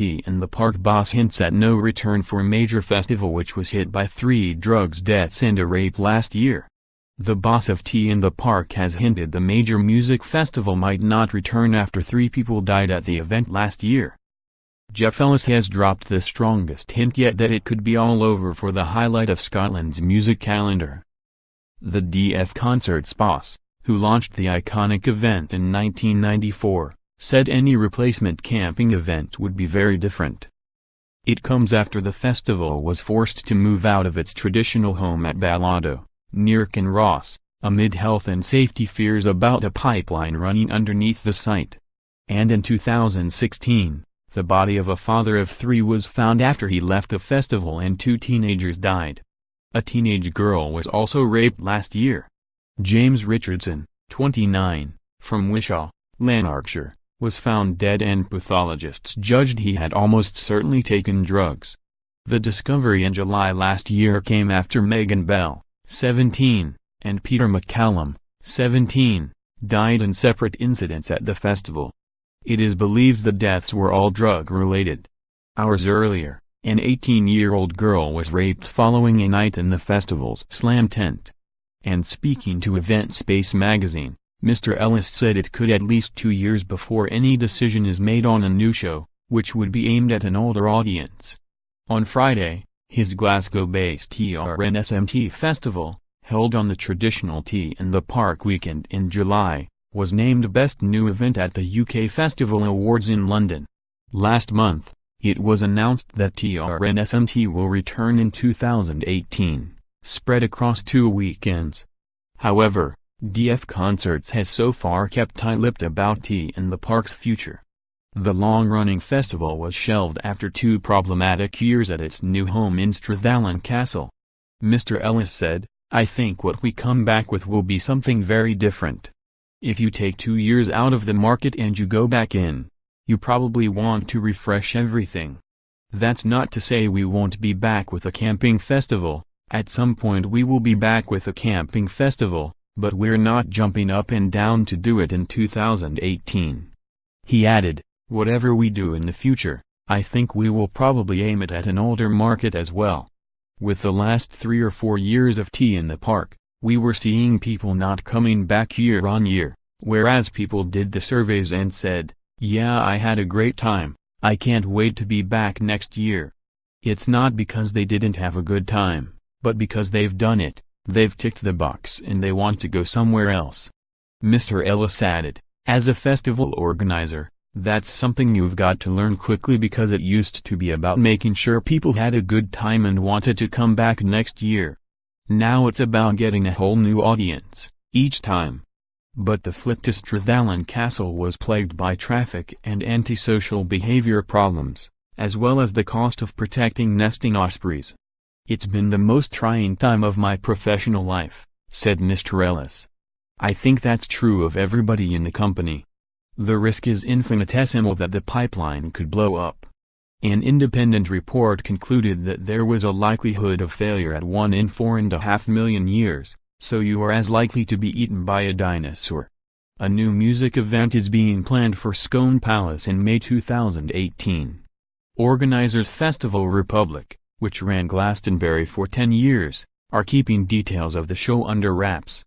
Tea in the Park boss hints at no return for major festival which was hit by 3 drugs deaths and a rape last year. The boss of Tea in the Park has hinted the major music festival might not return after 3 people died at the event last year. Geoff Ellis has dropped the strongest hint yet that it could be all over for the highlight of Scotland's music calendar. The DF Concerts boss, who launched the iconic event in 1994, said any replacement camping event would be very different. It comes after the festival was forced to move out of its traditional home at Balado, near Kinross, amid health and safety fears about a pipeline running underneath the site. And in 2016, the body of a father of 3 was found after he left the festival and 2 teenagers died. A teenage girl was also raped last year. James Richardson, 29, from Wishaw, Lanarkshire, was found dead and pathologists judged he had almost certainly taken drugs. The discovery in July last year came after Megan Bell, 17, and Peter McCallum, 17, died in separate incidents at the festival. It is believed the deaths were all drug-related. Hours earlier, an 18-year-old girl was raped following a night in the festival's slam tent. And speaking to Event Space magazine, Mr. Ellis said it could at least 2 years before any decision is made on a new show, which would be aimed at an older audience. On Friday, his Glasgow-based TRNSMT festival, held on the traditional Tea in the Park weekend in July, was named Best New Event at the UK Festival Awards in London. Last month, it was announced that TRNSMT will return in 2018, spread across 2 weekends. However, DF Concerts has so far kept tight-lipped about Tea in the Park's future. The long-running festival was shelved after 2 problematic years at its new home in Strathallan Castle. Mr. Ellis said, "I think what we come back with will be something very different. If you take 2 years out of the market and you go back in, you probably want to refresh everything. That's not to say we won't be back with a camping festival. At some point we will be back with a camping festival, but we're not jumping up and down to do it in 2018. He added, "Whatever we do in the future, I think we will probably aim it at an older market as well." With the last 3 or 4 years of Tea in the Park, we were seeing people not coming back year on year, whereas people did the surveys and said, "Yeah, I had a great time, I can't wait to be back next year." It's not because they didn't have a good time, but because they've done it, they've ticked the box and they want to go somewhere else. Mr. Ellis added, "As a festival organizer, that's something you've got to learn quickly because it used to be about making sure people had a good time and wanted to come back next year. Now it's about getting a whole new audience, each time." But the flight to Strathallan Castle was plagued by traffic and antisocial behavior problems, as well as the cost of protecting nesting ospreys. "It's been the most trying time of my professional life," said Mr. Ellis. "I think that's true of everybody in the company. The risk is infinitesimal that the pipeline could blow up. An independent report concluded that there was a likelihood of failure at 1 in 4.5 million years, so you are as likely to be eaten by a dinosaur." A new music event is being planned for Scone Palace in May 2018. Organizers Festival Republic, which ran Glastonbury for 10 years, are keeping details of the show under wraps.